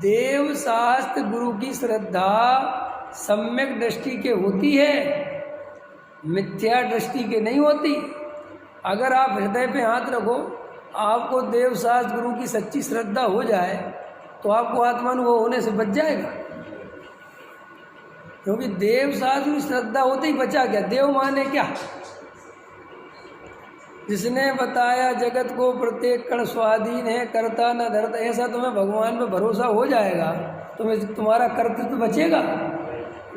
देव शास्त्र गुरु की श्रद्धा सम्यक दृष्टि के होती है, मिथ्या दृष्टि के नहीं होती। अगर आप हृदय पे हाथ रखो, आपको देव शास्त्र गुरु की सच्ची श्रद्धा हो जाए तो आपको आत्मानुभव होने से बच जाएगा। क्योंकि देव शास्त्र की श्रद्धा होते ही बचा क्या? देव माने क्या? जिसने बताया जगत को प्रत्येक कण स्वाधीन है, करता न धरता, ऐसा तुम्हें भगवान पे भरोसा हो जाएगा, तुम्हारा कर्तव्य बचेगा।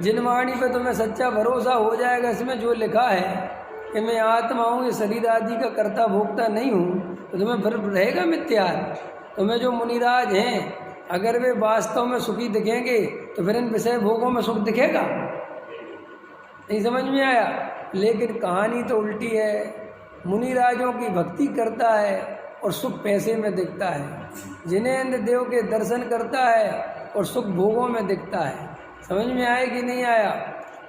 जिन वाणी पे तुम्हें सच्चा भरोसा हो जाएगा, इसमें जो लिखा है कि मैं आत्मा हूँ, ये शरीर आदि का कर्ता भोक्ता नहीं हूँ, तो तुम्हें फिर रहेगा मिथ्या। तुम्हें जो मुनिराज हैं, अगर वे वास्तव में सुखी दिखेंगे तो फिर इन विषय भोगों में सुख दिखेगा? नहीं समझ में आया? लेकिन कहानी तो उल्टी है। मुनिराजों की भक्ति करता है और सुख पैसे में दिखता है, जिनेंद्र देव के दर्शन करता है और सुख भोगों में दिखता है। समझ में आया कि नहीं आया?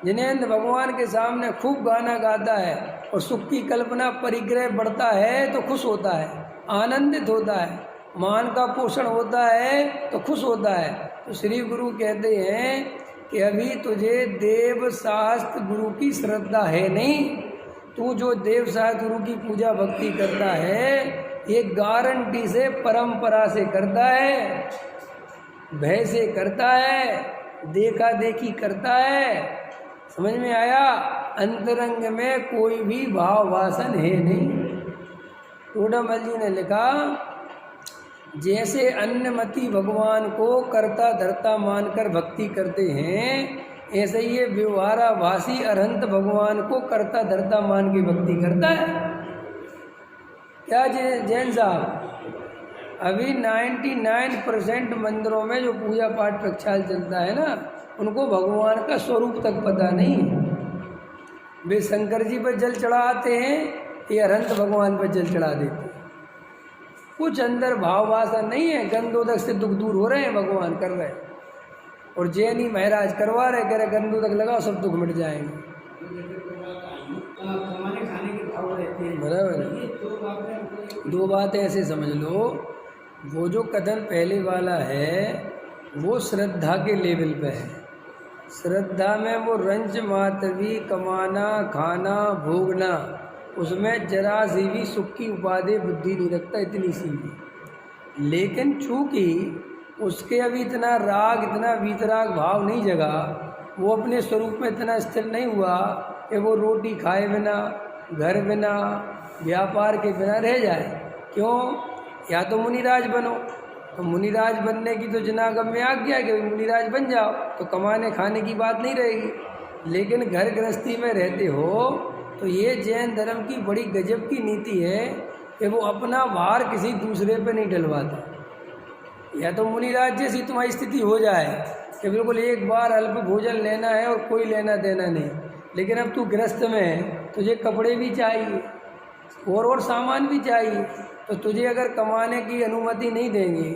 जिनेंद्र भगवान के सामने खूब गाना गाता है और सुख की कल्पना परिग्रह बढ़ता है तो खुश होता है, आनंदित होता है, मान का पोषण होता है तो खुश होता है। तो श्री गुरु कहते हैं कि अभी तुझे देव शास्त्र गुरु की श्रद्धा है नहीं। तू जो देव शास्त्र गुरु की पूजा भक्ति करता है, ये गारंटी से परंपरा से करता है, भय से करता है, देखा देखी करता है। समझ में आया? अंतरंग में कोई भी भाव वासन है नहीं। टोडामल जी ने लिखा, जैसे अन्नमति भगवान को कर्ता धर्ता मानकर भक्ति करते हैं, ऐसे ही ये व्यवहाराभासी अरहंत भगवान को कर्ता धर्ता मान के भक्ति करता है। क्या जैन साहब? अभी 99% मंदिरों में जो पूजा पाठ प्रक्षाल चलता है ना, उनको भगवान का स्वरूप तक पता नहीं है। वे शंकर जी पर जल चढ़ाते हैं, ये अरहंत भगवान पर जल चढ़ा देते हैं। कुछ अंदर भाव वासा नहीं है, गंधोदक से दुख दूर हो रहे हैं, भगवान कर रहे हैं। और जैनी महाराज करवा रहे, कह रहे गंधोदक लगाओ सब दुख मिट जाएंगे। बराबर है। दो बातें ऐसे समझ लो, वो जो कथन पहले वाला है वो श्रद्धा के लेवल पे है। श्रद्धा में वो रंच मातवी कमाना खाना भोगना, उसमें जरा सी भी सुख की उपाधि बुद्धि नहीं रखता, इतनी सी भी। लेकिन चूँकि उसके अभी इतना राग, इतना वीतराग भाव नहीं जगा, वो अपने स्वरूप में इतना स्थिर नहीं हुआ कि वो रोटी खाए बिना, घर बिना, व्यापार के बिना रह जाए। क्यों? या तो मुनिराज बनो, तो मुनिराज बनने की तो जनागम में आ गया कि मुनिराज बन जाओ, तो कमाने खाने की बात नहीं रहेगी। लेकिन घर गृहस्थी में रहते हो तो ये जैन धर्म की बड़ी गजब की नीति है कि वो अपना भार किसी दूसरे पे नहीं डलवाता। या तो मुनिराज जैसी तुम्हारी स्थिति हो जाए कि बिल्कुल एक बार अल्प भोजन लेना है और कोई लेना देना नहीं, लेकिन अब तू गृहस्थ में है, तुझे कपड़े भी चाहिए और सामान भी चाहिए, तो तुझे अगर कमाने की अनुमति नहीं देंगे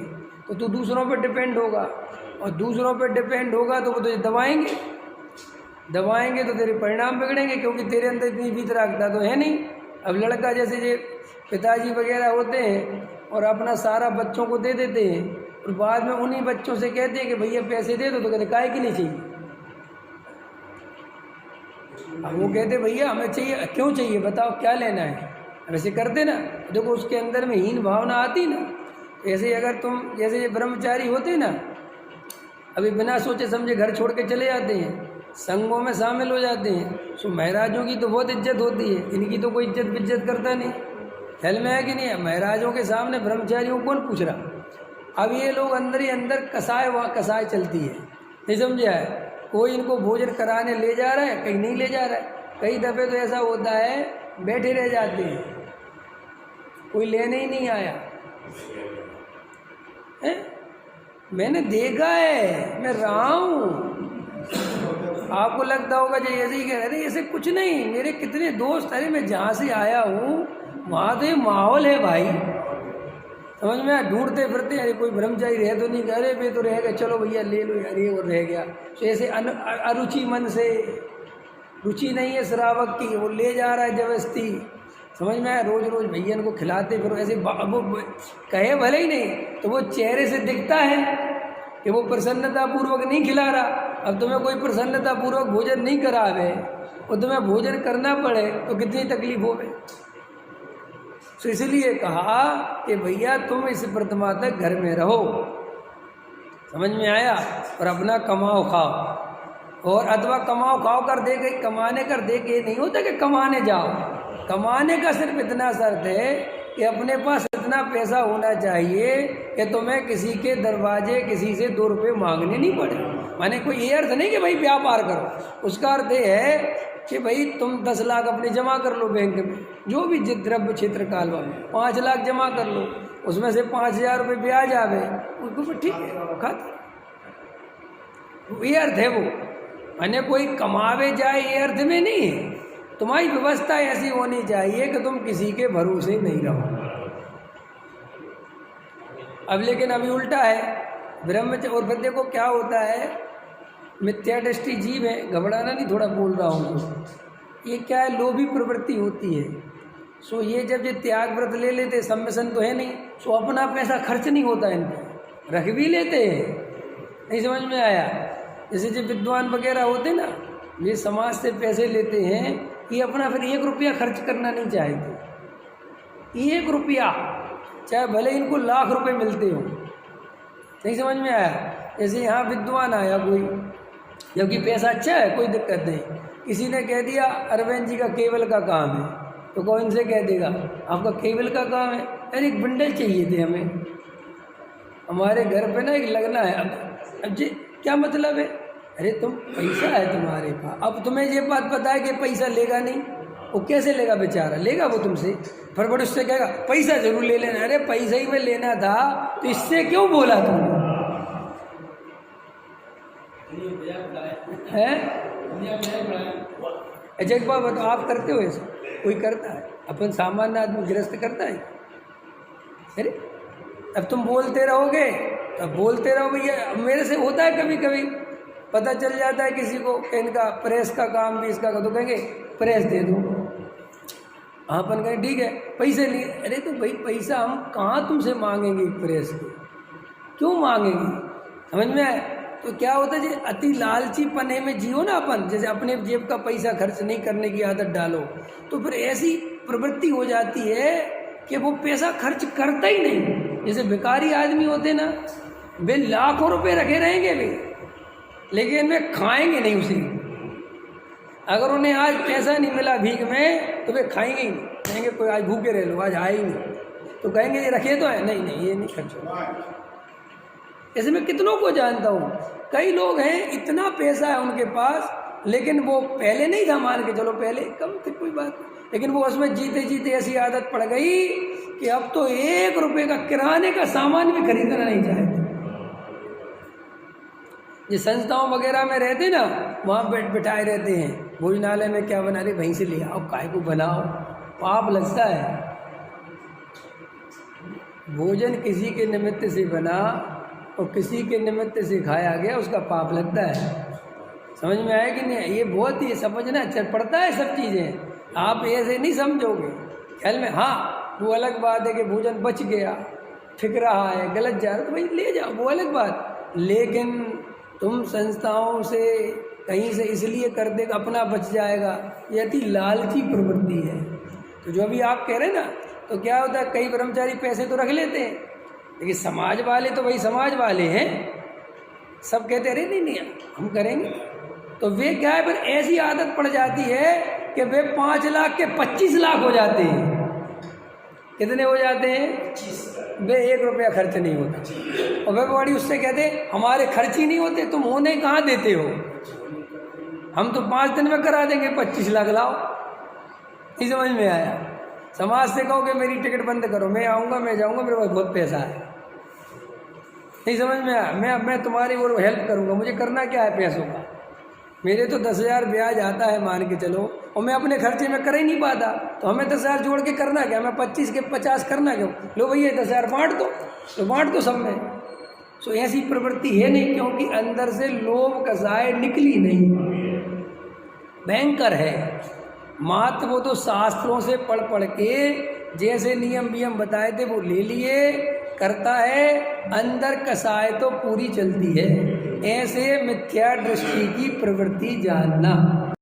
तो तू दूसरों पर डिपेंड होगा, और दूसरों पर डिपेंड होगा तो वो तुझे दबाएंगे तो तेरे परिणाम बिगड़ेंगे, क्योंकि तेरे अंदर इतनी वीतरागता तो है नहीं। अब लड़का जैसे ये पिताजी वगैरह होते हैं और अपना सारा बच्चों को दे देते हैं, और बाद में उन्हीं बच्चों से कहते हैं कि भैया पैसे दे दो, तो कहते काहे की नहीं चाहिए। अब वो कहते भैया हमें चाहिए, क्यों चाहिए बताओ क्या लेना है, वैसे करते ना। देखो उसके अंदर में हीन भावना आती ना। ऐसे अगर तुम जैसे ये ब्रह्मचारी होते ना, अभी बिना सोचे समझे घर छोड़ के चले जाते हैं, संघों में शामिल हो जाते हैं, तो महाराजों की तो बहुत इज्जत होती है, इनकी तो कोई इज्जत करता नहीं। ख्याल में है कि नहीं? महाराजों के सामने ब्रह्मचारियों को कौन पूछ रहा। अब ये लोग अंदर ही अंदर कसाय चलती है, नहीं समझा है? कोई इनको भोजन कराने ले जा रहा है, कहीं नहीं ले जा रहा है। कई दफ़े तो ऐसा होता है बैठे रह जाते हैं, कोई लेने ही नहीं आया है? मैंने देखा है, मैं रहा हूँ। आपको लगता होगा जो ऐसे ही कह रहे, अरे ऐसे कुछ नहीं, मेरे कितने दोस्त, अरे मैं जहाँ से आया हूँ वहाँ तो ये माहौल है भाई, समझ में? ढूंढते फिरते, अरे कोई ब्रह्मचारी रह तो नहीं, अरे वे तो रह गए, चलो भैया ले लो यार, ये और रह गया। तो ऐसे अरुचि मन से, रुचि नहीं है श्रावक की, वो ले जा रहा है जबरदस्ती, समझ में आया? रोज रोज भैया इनको खिलाते फिर ऐसे वो कहे भले ही नहीं, तो वो चेहरे से दिखता है कि वो प्रसन्नता पूर्वक नहीं खिला रहा। अब तुम्हें कोई प्रसन्नता पूर्वक भोजन नहीं करावे और तुम्हें भोजन करना पड़े तो कितनी तकलीफ होवे। तो इसलिए कहा कि भैया तुम इस प्रतिमा तक घर में रहो, समझ में आया, और अपना कमाओ खाओ। और अथवा कमाओ खाओ कर दे के, कमाने कर दे के नहीं होता कि कमाने जाओ। कमाने का सिर्फ इतना शर्त है कि अपने पास इतना पैसा होना चाहिए कि तुम्हें किसी के दरवाजे किसी से 2 रुपये मांगने नहीं पड़े। माने कोई ये अर्थ नहीं कि भाई व्यापार करो, उसका अर्थ ये है कि भाई तुम 10 लाख अपने जमा कर लो बैंक में, जो भी द्रव्य क्षेत्र कालवा में 5 लाख जमा कर लो, उसमें से 5,000 रुपये ब्याज आवे, उसको ठीक है खाता। ये अर्थ है वो, माने कोई कमावे जाए ये अर्थ में नहीं है। तुम्हारी व्यवस्था ऐसी होनी चाहिए कि तुम किसी के भरोसे नहीं रहो। अब लेकिन अभी उल्टा है, ब्रह्मचर्य। और फिर देखो क्या होता है, मिथ्या दृष्टि जीव है, घबराना नहीं, थोड़ा बोल रहा हूँ। ये क्या है, लोभी प्रवृत्ति होती है। सो ये जब ये त्याग व्रत ले लेते, सम्मिशन तो है नहीं, सो अपना पैसा खर्च नहीं होता इनका, रख भी लेते हैं। नहीं समझ में आया? जैसे जो विद्वान वगैरह होते ना, ये समाज से पैसे लेते हैं, ये अपना फिर 1 रुपया खर्च करना नहीं चाहते। 1 रुपया, चाहे भले इनको लाख रुपए मिलते हो। नहीं समझ में आया? जैसे यहाँ विद्वान आया कोई, जबकि पैसा अच्छा है, कोई दिक्कत नहीं, किसी ने कह दिया अरविंद जी का केबल का काम है, तो कौन से कह देगा आपका केबल का काम है? अरे एक बंडल चाहिए थे हमें, हमारे घर पे ना एक लगना है। अब जी क्या मतलब है? अरे तुम पैसा है तुम्हारे पास, अब तुम्हें ये बात पता है कि पैसा लेगा नहीं, वो कैसे लेगा बेचारा? लेगा वो तुमसे, फिर बड़े उससे कहेगा पैसा जरूर ले लेना। अरे पैसा ही में लेना था तो इससे क्यों बोला तुमने? है अच्छा एक बात बताओ, आप करते हो ऐसा? कोई करता है? अपन सामान्य आदमी गृहस्थ करता है? अरे अब तुम बोलते रहोगे, अब बोलते रहो भैया। मेरे से होता है कभी कभी, पता चल जाता है किसी को इनका प्रेस का काम भी इसका, तो कहेंगे प्रेस दे दो। अपन कहें ठीक है पैसे लिए। अरे तो भाई पैसा हम कहाँ तुमसे मांगेंगे प्रेस के, क्यों मांगेंगे? समझ में आए? तो क्या होता है, जी अति लालची पने में जियो ना अपन, जैसे अपने जेब का पैसा खर्च नहीं करने की आदत डालो, तो फिर ऐसी प्रवृत्ति हो जाती है कि वो पैसा खर्च करता ही नहीं। जैसे भिखारी आदमी होते ना, वे लाखों रुपए रखे रहेंगे वे, लेकिन वे खाएंगे नहीं उसे। अगर उन्हें आज पैसा नहीं मिला भीख में तो वे खाएंगे ही नहीं, कहेंगे कोई आज भूखे रह लो, आज आए ही नहीं, तो कहेंगे ये रखे तो है, नहीं नहीं ये नहीं खर्च होगा। ऐसे मैं कितनों को जानता हूँ, कई लोग हैं इतना पैसा है उनके पास, लेकिन वो पहले नहीं था, मान के चलो पहले कम थे कोई बात, लेकिन वो उसमें जीते जीते ऐसी आदत पड़ गई कि अब तो 1 रुपये का किराने का सामान भी खरीदना नहीं चाहते। ये संस्थाओं वगैरह में रहते ना, वहाँ बिठाए रहते हैं, भोजनालय में क्या बना रहे, वहीं से ले आओ, काय को बनाओ, पाप लगता है। भोजन किसी के निमित्त से बना और किसी के निमित्त से खाया गया, उसका पाप लगता है। समझ में आया कि नहीं? ये बहुत ही समझना अच्छा पड़ता है सब चीज़ें, आप ऐसे नहीं समझोगे ख्याल में। हाँ वो अलग बात है कि भोजन बच गया, ठिक रहा है, गलत जा रहा तो भाई ले जाओ, वो अलग बात। लेकिन तुम संस्थाओं से कहीं से इसलिए कर देगा अपना बच जाएगा, ये अति लालची प्रवृत्ति है। तो जो अभी आप कह रहे हैं ना, तो क्या होता है, कई ब्रह्मचारी पैसे तो रख लेते हैं, लेकिन समाज वाले तो भाई समाज वाले हैं, सब कहते अरे नहीं नहीं हम करेंगे, तो वे क्या है, फिर ऐसी आदत पड़ जाती है कि वे 5 लाख के 25 लाख हो जाते हैं। कितने हो जाते हैं? वे 1 रुपया खर्च नहीं होता। और वे बड़ी उससे कहते हमारे खर्च ही नहीं होते, तुम होने कहाँ देते हो, हम तो 5 दिन में करा देंगे, 25 लाख लाओ। नहीं समझ में आया? समाज से कहो कि मेरी टिकट बंद करो, मैं आऊँगा, मैं जाऊँगा, मेरे पास बहुत पैसा है। नहीं समझ में आया? मैं तुम्हारी ओर हेल्प करूँगा, मुझे करना क्या है पैसों का, मेरे तो 10,000 ब्याज आता है मान के चलो, और मैं अपने खर्चे में कर ही नहीं पाता, तो हमें 10,000 जोड़ के करना क्या, मैं 25 के 50 करना क्यों? लो भैया 10,000 बांट दो, तो बांट दो सब में। सो ऐसी प्रवृत्ति है नहीं, क्योंकि अंदर से लोभ कसाय निकली नहीं, भयंकर है। मात्र वो तो शास्त्रों से पढ़ पढ़ के जैसे नियम वियम बताए थे वो ले लिए, करता है, अंदर कसाय तो पूरी चलती है। ऐसे मिथ्या दृष्टि की प्रवृत्ति जानना।